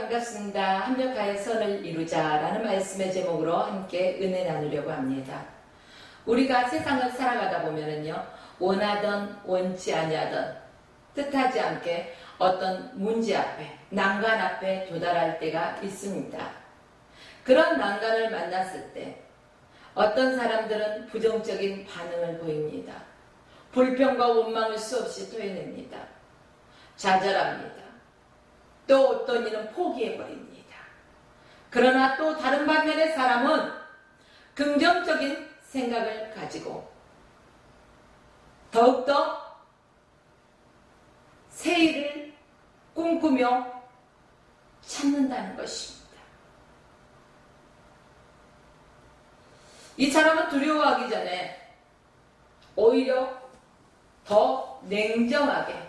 반갑습니다. 합력하여 선을 이루자라는 말씀의 제목으로 함께 은혜 나누려고 합니다. 우리가 세상을 살아가다 보면은요, 원하던 원치 아니하던 뜻하지 않게 어떤 문제 앞에, 난간 앞에 도달할 때가 있습니다. 그런 난간을 만났을 때 어떤 사람들은 부정적인 반응을 보입니다. 불평과 원망을 수없이 토해냅니다. 좌절합니다. 또 어떤 이는 포기해버립니다. 그러나 또 다른 반면의 사람은 긍정적인 생각을 가지고 더욱더 새 일을 꿈꾸며 찾는다는 것입니다. 이 사람은 두려워하기 전에 오히려 더 냉정하게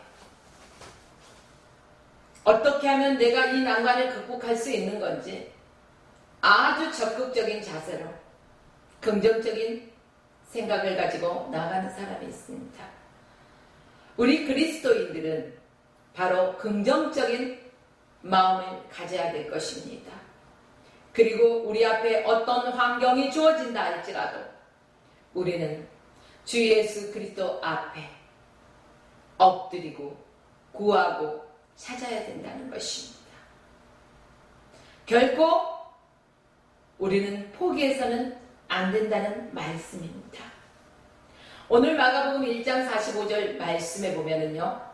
어떻게 하면 내가 이 난관을 극복할 수 있는 건지 아주 적극적인 자세로 긍정적인 생각을 가지고 나가는 사람이 있습니다. 우리 그리스도인들은 바로 긍정적인 마음을 가져야 될 것입니다. 그리고 우리 앞에 어떤 환경이 주어진다 할지라도 우리는 주 예수 그리스도 앞에 엎드리고 구하고 찾아야 된다는 것입니다. 결코 우리는 포기해서는 안 된다는 말씀입니다. 오늘 마가복음 1장 45절 말씀에 보면은요,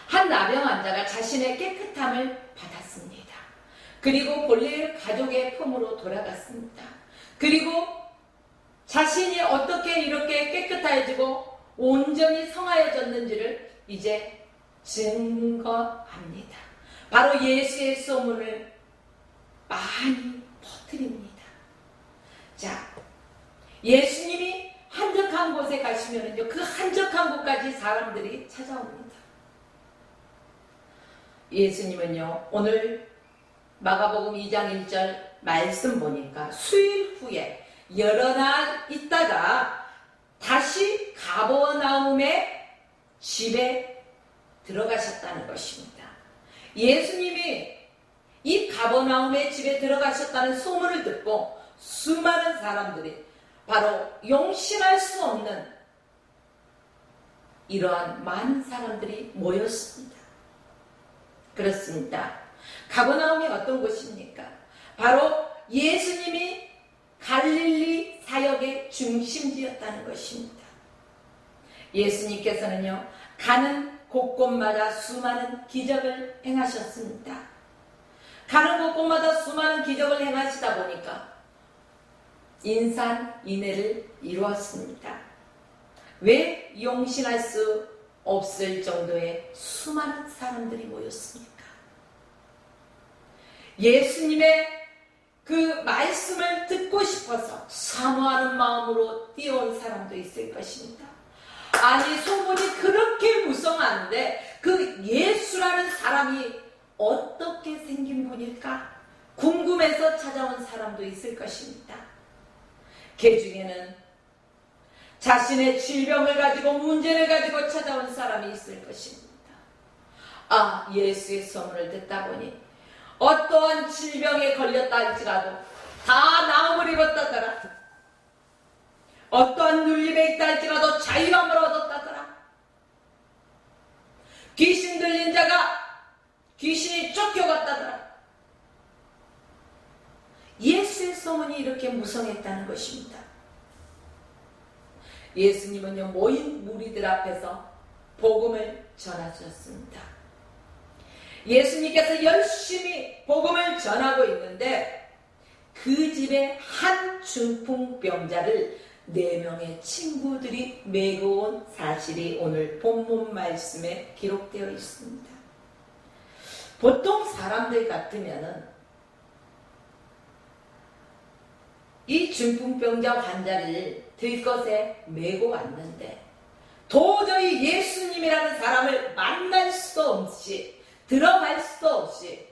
한 나병 환자가 자신의 깨끗함을 받았습니다. 그리고 본래 가족의 품으로 돌아갔습니다. 그리고 자신이 어떻게 이렇게 깨끗해지고 온전히 성하여졌는지를 이제 증거합니다. 바로 예수의 소문을 많이 퍼뜨립니다. 자, 예수님이 한적한 곳에 가시면은요, 그 한적한 곳까지 사람들이 찾아옵니다. 예수님은요, 오늘 마가복음 2장 1절 말씀 보니까 수일 후에 여러 날 있다가 다시 가버나움의 집에 들어가셨다는 것입니다. 예수님이 이 가버나움의 집에 들어가셨다는 소문을 듣고 수많은 사람들이 바로 용신할 수 없는 이러한 많은 사람들이 모였습니다. 그렇습니다. 가버나움이 어떤 곳입니까? 바로 예수님이 갈릴리 사역의 중심지였다는 것입니다. 예수님께서는요, 가는 곳곳마다 수많은 기적을 행하셨습니다. 가는 곳곳마다 수많은 기적을 행하시다 보니까 인산인해를 이루었습니다. 왜 용신할 수 없을 정도의 수많은 사람들이 모였습니까? 예수님의 그 말씀을 듣고 싶어서 사모하는 마음으로 뛰어온 사람도 있을 것입니다. 아니, 소문이 그렇게 무성한데 그 예수라는 사람이 어떻게 생긴 분일까? 궁금해서 찾아온 사람도 있을 것입니다. 그 중에는 자신의 질병을 가지고 문제를 가지고 찾아온 사람이 있을 것입니다. 아, 예수의 소문을 듣다 보니 어떠한 질병에 걸렸다 할지라도 다 나음을 입었다더라. 어떠한 눌림에 있다 할지라도 자유함을 얻었다더라. 귀신 들린 자가 귀신이 쫓겨갔다더라. 예수의 소문이 이렇게 무성했다는 것입니다. 예수님은요, 모인 무리들 앞에서 복음을 전하셨습니다. 예수님께서 열심히 복음을 전하고 있는데 그 집에 한 중풍병자를 4명의 친구들이 메고 온 사실이 오늘 본문 말씀에 기록되어 있습니다. 보통 사람들 같으면은 이 중풍병자 환자를 들것에 메고 왔는데 도저히 예수님이라는 사람을 만날 수도 없이 들어갈 수도 없이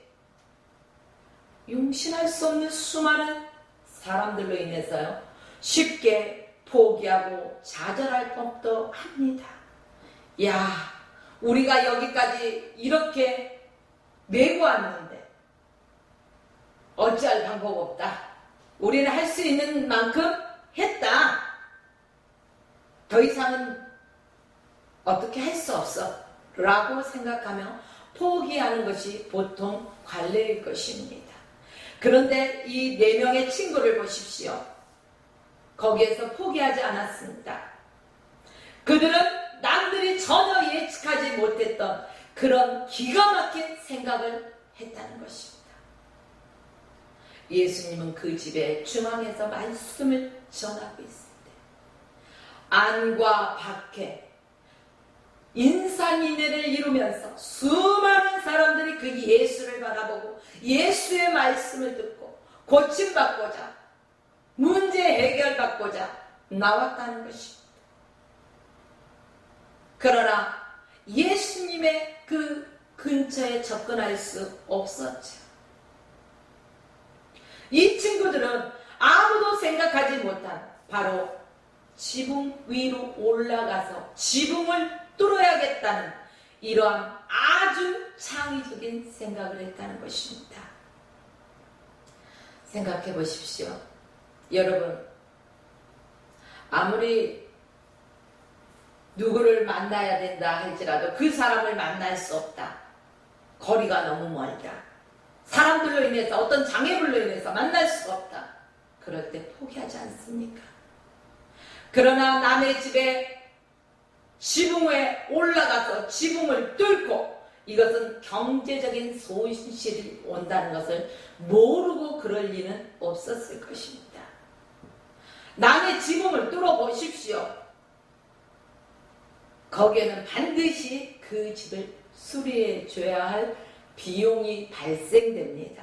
용신할 수 없는 수많은 사람들로 인해서요, 쉽게 포기하고 좌절할 법도 합니다. 야, 우리가 여기까지 이렇게 메고 왔는데 어찌할 방법 없다. 우리는 할 수 있는 만큼 했다. 더 이상은 어떻게 할 수 없어. 라고 생각하며 포기하는 것이 보통 관례일 것입니다. 그런데 이 4명의 친구를 보십시오. 거기에서 포기하지 않았습니다. 그들은 남들이 전혀 예측하지 못했던 그런 기가 막힌 생각을 했다는 것입니다. 예수님은 그 집의 중앙에서 말씀을 전하고 있을 때 안과 밖에 인산인해를 이루면서 수많은 사람들이 그 예수를 바라보고 예수의 말씀을 듣고 고침받고자 문제 해결받고자 나왔다는 것입니다. 그러나 예수님의 그 근처에 접근할 수 없었죠. 이 친구들은 아무도 생각하지 못한 바로 지붕 위로 올라가서 지붕을 뚫어야겠다는 이러한 아주 창의적인 생각을 했다는 것입니다. 생각해 보십시오. 여러분, 아무리 누구를 만나야 된다 할지라도 그 사람을 만날 수 없다. 거리가 너무 멀다. 사람들로 인해서 어떤 장애물로 인해서 만날 수가 없다. 그럴 때 포기하지 않습니까? 그러나 남의 집에 지붕에 올라가서 지붕을 뚫고 이것은 경제적인 손실이 온다는 것을 모르고 그럴 리는 없었을 것입니다. 남의 지붕을 뚫어 보십시오. 거기에는 반드시 그 집을 수리해 줘야 할 비용이 발생됩니다.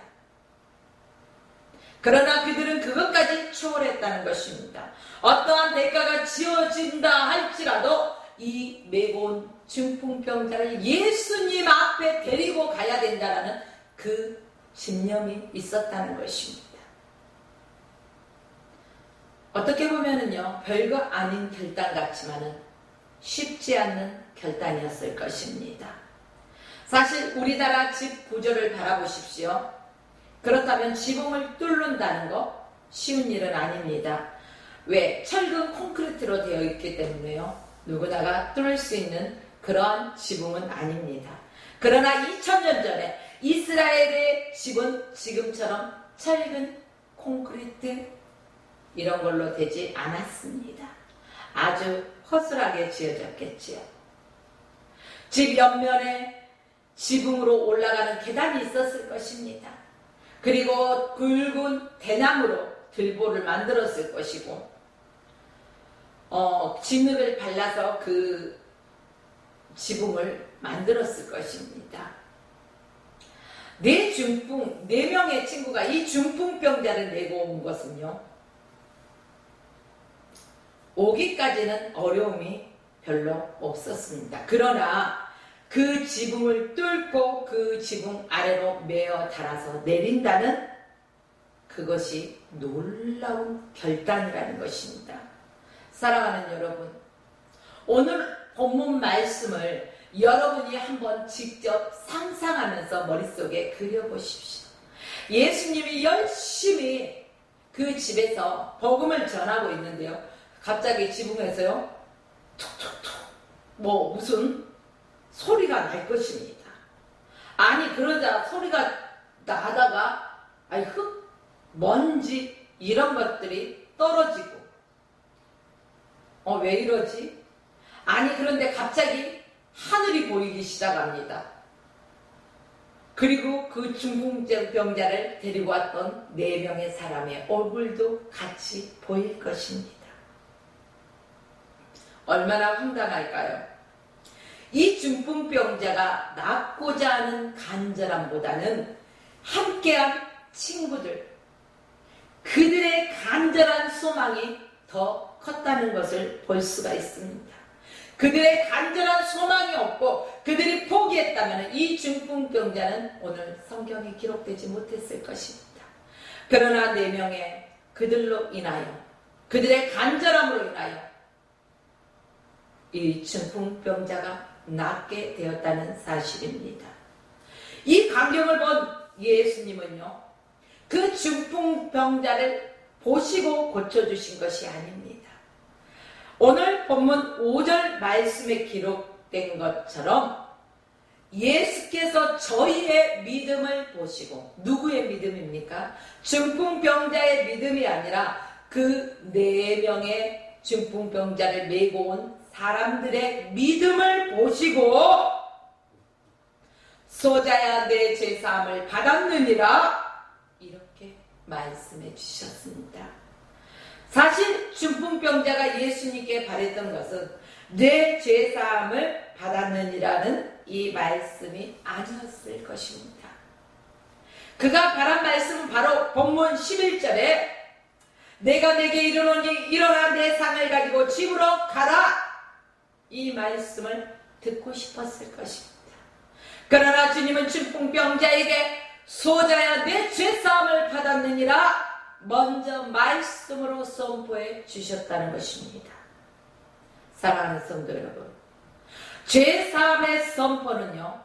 그러나 그들은 그것까지 초월했다는 것입니다. 어떠한 대가가 지어진다 할지라도 이 매고온 중풍병자를 예수님 앞에 데리고 가야 된다는 그 신념이 있었다는 것입니다. 어떻게 보면은요, 별거 아닌 결단 같지만은 쉽지 않는 결단이었을 것입니다. 사실 우리나라 집 구조를 바라보십시오. 그렇다면 지붕을 뚫는다는 거 쉬운 일은 아닙니다. 왜? 철근 콘크리트로 되어 있기 때문에요. 누구나가 뚫을 수 있는 그러한 지붕은 아닙니다. 그러나 2000년 전에 이스라엘의 집은 지금처럼 철근 콘크리트 이런 걸로 되지 않았습니다. 아주 허술하게 지어졌겠지요. 집 옆면에 지붕으로 올라가는 계단이 있었을 것입니다. 그리고 굵은 대나무로 들보를 만들었을 것이고 진흙을 발라서 그 지붕을 만들었을 것입니다. 네 명의 친구가 이 중풍병자를 내고 온 것은요, 오기까지는 어려움이 별로 없었습니다. 그러나 그 지붕을 뚫고 그 지붕 아래로 메어 달아서 내린다는 그것이 놀라운 결단이라는 것입니다. 사랑하는 여러분, 오늘 본문 말씀을 여러분이 한번 직접 상상하면서 머릿속에 그려보십시오. 예수님이 열심히 그 집에서 복음을 전하고 있는데요, 갑자기 지붕에서요 툭툭툭 무슨 소리가 날 것입니다. 아니 그러자 소리가 나다가 흙, 먼지 이런 것들이 떨어지고 왜 이러지? 아니 그런데 갑자기 하늘이 보이기 시작합니다. 그리고 그 중풍병자를 데리고 왔던 4명의 사람의 얼굴도 같이 보일 것입니다. 얼마나 황당할까요? 이 중풍병자가 낫고자 하는 간절함보다는 함께한 친구들, 그들의 간절한 소망이 더 컸다는 것을 볼 수가 있습니다. 그들의 간절한 소망이 없고 그들이 포기했다면 이 중풍병자는 오늘 성경에 기록되지 못했을 것입니다. 그러나 4명의 그들로 인하여, 그들의 간절함으로 인하여 이 중풍병자가 낫게 되었다는 사실입니다. 이 광경을 본 예수님은요, 그 중풍병자를 보시고 고쳐주신 것이 아닙니다. 오늘 본문 5절 말씀에 기록된 것처럼 예수께서 저희의 믿음을 보시고, 누구의 믿음입니까? 중풍병자의 믿음이 아니라 그 4명의 중풍병자를 메고 온 사람들의 믿음을 보시고, 소자야 내 죄사함을 받았느니라, 이렇게 말씀해 주셨습니다. 사실 중풍병자가 예수님께 바랬던 것은 내 죄사함을 받았느니라는 이 말씀이 아니었을 것입니다. 그가 바란 말씀은 바로 본문 11절에 내가 내게 이르노니 일어나 내 상을 가지고 집으로 가라, 이 말씀을 듣고 싶었을 것입니다. 그러나 주님은 중풍병자에게 소자야 내 죄사함을 받았느니라 먼저 말씀으로 선포해 주셨다는 것입니다. 사랑하는 성도 여러분, 죄사함의 선포는요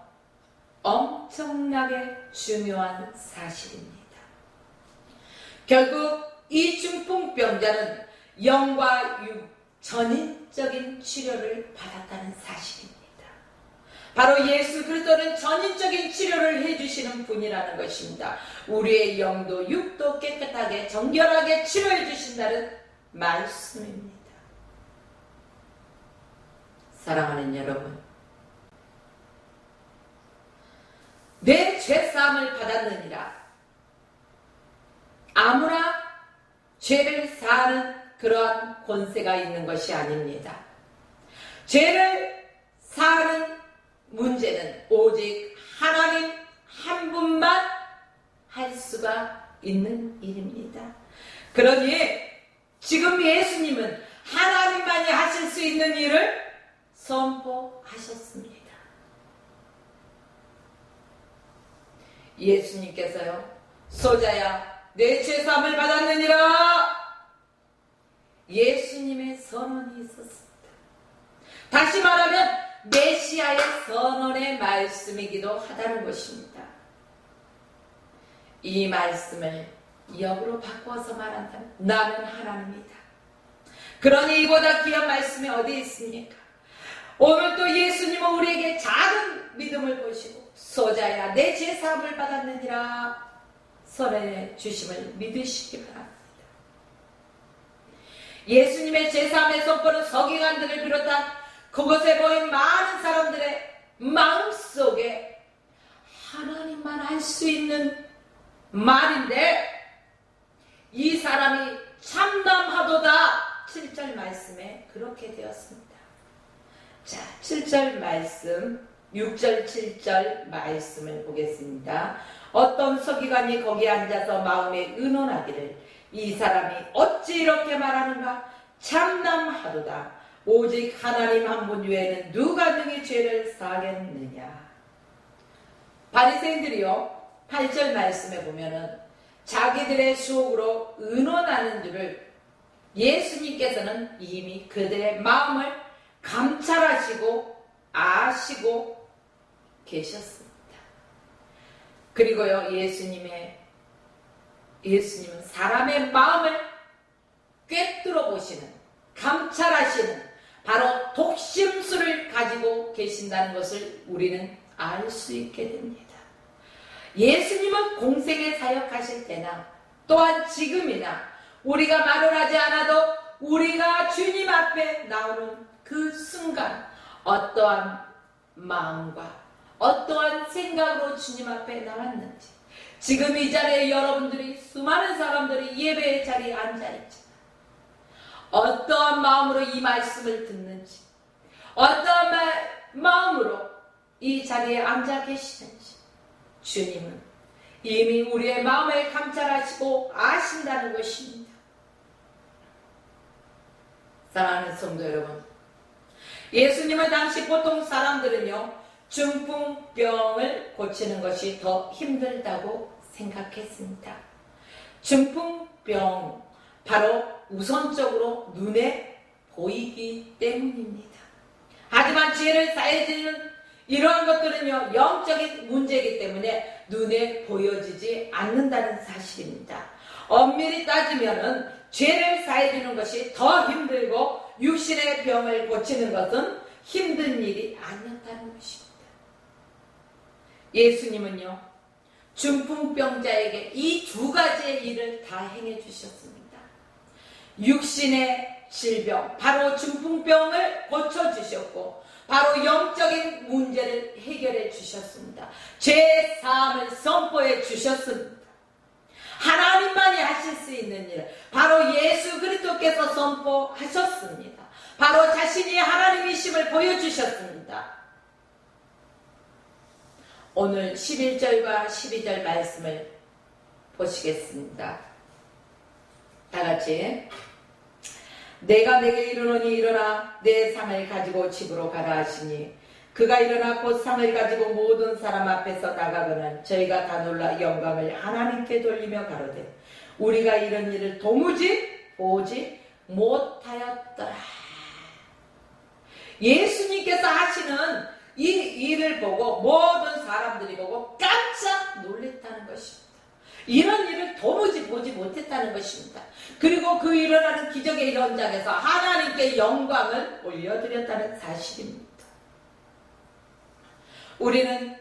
엄청나게 중요한 사실입니다. 결국 이 중풍병자는 영과 육 전인적인 치료를 받았다는 사실입니다. 바로 예수 그리스도는 전인적인 치료를 해주시는 분이라는 것입니다. 우리의 영도 육도 깨끗하게 정결하게 치료해 주신다는 말씀입니다. 사랑하는 여러분, 내 죄사함을 받았느니라, 아무나 죄를 사하는 그러한 권세가 있는 것이 아닙니다. 죄를 사하는 문제는 오직 하나님 한 분만 할 수가 있는 일입니다. 그러니 지금 예수님은 하나님만이 하실 수 있는 일을 선포하셨습니다. 예수님께서요, 소자야 내 죄사함을 받았느니라, 예수님의 선언이 있었습니다. 다시 말하면 메시아의 선언의 말씀이기도 하다는 것입니다. 이 말씀을 역으로 바꿔서 말한다면 나는 하나님이다. 그러니 이보다 귀한 말씀이 어디 있습니까? 오늘 또 예수님은 우리에게 작은 믿음을 보시고 소자야 내 죄사함을 받았느니라 선언해 주심을 믿으시기 바랍니다. 예수님의 죄사함의 선포는 서기관들을 비롯한 그곳에 모인 많은 사람들의 마음속에 하나님만 할 수 있는 말인데, 이 사람이 참담하도다 7절 말씀에 그렇게 되었습니다. 자, 7절 말씀, 6절 7절 말씀을 보겠습니다. 어떤 서기관이 거기 앉아서 마음에 의논하기를 이 사람이 어찌 이렇게 말하는가, 참담하도다. 오직 하나님 한 분 외에는 누가 능히 죄를 사하겠느냐. 바리새인들이요 8절 말씀에 보면은 자기들의 수옥으로 의논하는 줄을 예수님께서는 이미 그들의 마음을 감찰하시고 아시고 계셨습니다. 그리고요 예수님은 사람의 마음을 꿰뚫어 보시는, 감찰하시는 바로 독심술을 가지고 계신다는 것을 우리는 알 수 있게 됩니다. 예수님은 공생에 사역하실 때나 또한 지금이나 우리가 말을 하지 않아도 우리가 주님 앞에 나오는 그 순간 어떠한 마음과 어떠한 생각으로 주님 앞에 나왔는지, 지금 이 자리에 여러분들이 수많은 사람들이 예배의 자리에 앉아있지만 어떠한 마음으로 이 말씀을 듣는지, 어떠한 마음으로 이 자리에 앉아 계시는지 주님은 이미 우리의 마음을 감찰하시고 아신다는 것입니다. 사랑하는 성도 여러분, 예수님은 당시 보통 사람들은요 중풍병을 고치는 것이 더 힘들다고 생각했습니다. 중풍병, 바로 우선적으로 눈에 보이기 때문입니다. 하지만 죄를 사해지는 이러한 것들은요 영적인 문제이기 때문에 때문에 눈에 보여지지 않는다는 사실입니다. 엄밀히 따지면은 죄를 사해주는 것이 더 힘들고 육신의 병을 고치는 것은 힘든 일이 아니었다는 것입니다. 예수님은요, 중풍병자에게 이 두 가지의 일을 다 행해 주셨습니다. 육신의 질병, 바로 중풍병을 고쳐주셨고, 바로 영적인 문제를 해결해 주셨습니다. 죄 사함을 선포해 주셨습니다. 하나님만이 하실 수 있는 일, 바로 예수 그리스도께서 선포하셨습니다. 바로 자신이 하나님이심을 보여주셨습니다. 오늘 11절과 12절 말씀을 보시겠습니다. 다같이 내가 내게 이르노니 일어나 내 상을 가지고 집으로 가라 하시니 그가 일어나 곧 상을 가지고 모든 사람 앞에서 나가거늘 저희가 다 놀라 영광을 하나님께 돌리며 가로되 우리가 이런 일을 도무지 보지 못하였더라. 예수님께서 하시는 이 일을 보고 모든 사람들이 보고 깜짝 놀랐다는 것입니다. 이런 일을 도무지 보지 못했다는 것입니다. 그리고 그 일어나는 기적의 현장에서 하나님께 영광을 올려드렸다는 사실입니다. 우리는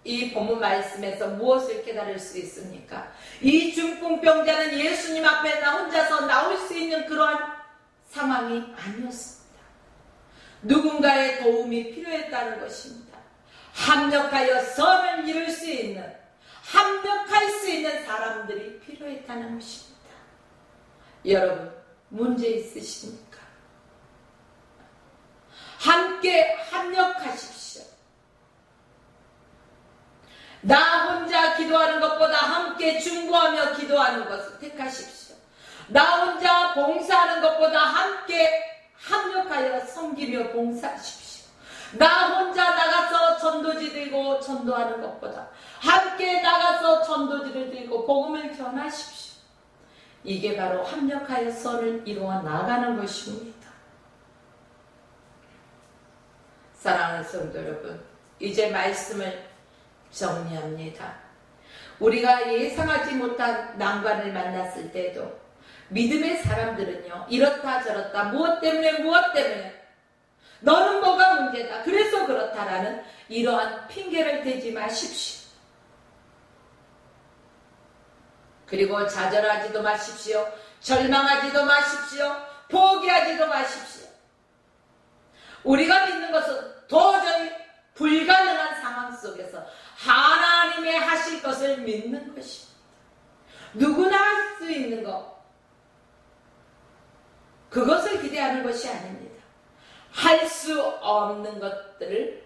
이 본문 말씀에서 무엇을 깨달을 수 있습니까? 이 중풍병자는 예수님 앞에 나 혼자서 나올 수 있는 그러한 상황이 아니었습니다. 누군가의 도움이 필요했다는 것입니다. 합력하여 선을 이룰 수 있는, 합력할 수 있는 사람들이 필요했다는 것입니다. 여러분, 문제 있으십니까? 함께 합력하십시오. 나 혼자 기도하는 것보다 함께 중보하며 기도하는 것을 택하십시오. 나 혼자 봉사하는 것보다 함께 합력하여 섬기며 봉사하십시오. 나 혼자 나가서 전도지 들고 전도하는 것보다 함께 나가서 전도지를 들고 복음을 전하십시오. 이게 바로 합력하여 선을 이루어 나가는 것입니다. 사랑하는 성도 여러분, 이제 말씀을 정리합니다. 우리가 예상하지 못한 난관을 만났을 때도 믿음의 사람들은요, 이렇다 저렇다 무엇 때문에 너는 뭐가 문제다 그래서 그렇다라는 이러한 핑계를 대지 마십시오. 그리고 좌절하지도 마십시오. 절망하지도 마십시오. 포기하지도 마십시오. 우리가 믿는 것은 도저히 불가능한 상황 속에서 하나님의 하실 것을 믿는 것입니다. 누구나 할 수 있는 것, 그것을 기대하는 것이 아닙니다. 할 수 없는 것들을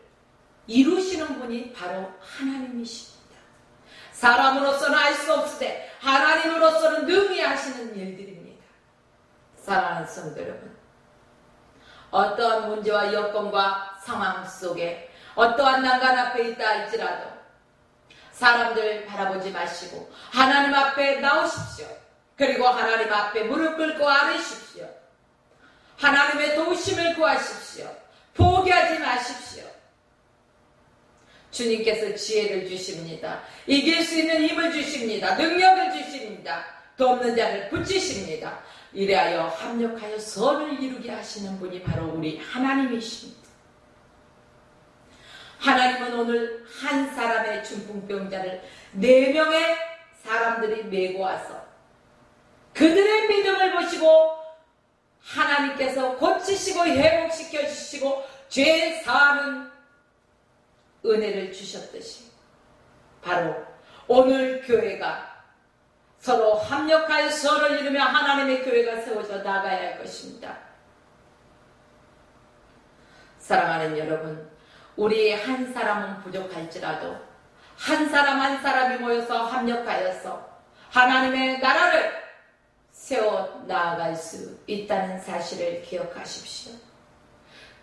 이루시는 분이 바로 하나님이십니다. 사람으로서는 할 수 없으되 하나님으로서는 능히 하시는 일들입니다. 사랑하는 성도 여러분, 어떠한 문제와 여건과 상황 속에 어떠한 난간 앞에 있다 할지라도 사람들 바라보지 마시고 하나님 앞에 나오십시오. 그리고 하나님 앞에 무릎 꿇고 아뢰십시오. 하나님의 도우심을 구하십시오. 포기하지 마십시오. 주님께서 지혜를 주십니다. 이길 수 있는 힘을 주십니다. 능력을 주십니다. 돕는 자를 붙이십니다. 이래하여 합력하여 선을 이루게 하시는 분이 바로 우리 하나님이십니다. 하나님은 오늘 한 사람의 중풍병자를 4명의 사람들이 메고 와서 그들의 믿음을 보시고 하나님께서 고치시고 회복시켜 주시고 죄 사하는 은혜를 주셨듯이 바로 오늘 교회가 서로 합력하여 선을 이루며 하나님의 교회가 세워져 나가야 할 것입니다. 사랑하는 여러분, 우리 한 사람은 부족할지라도 한 사람 한 사람이 모여서 합력하여서 하나님의 나라를 세워 나아갈 수 있다는 사실을 기억하십시오.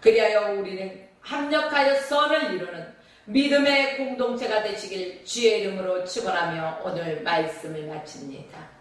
그리하여 우리는 합력하여 선을 이루는 믿음의 공동체가 되시길 주의 이름으로 축원하며 오늘 말씀을 마칩니다.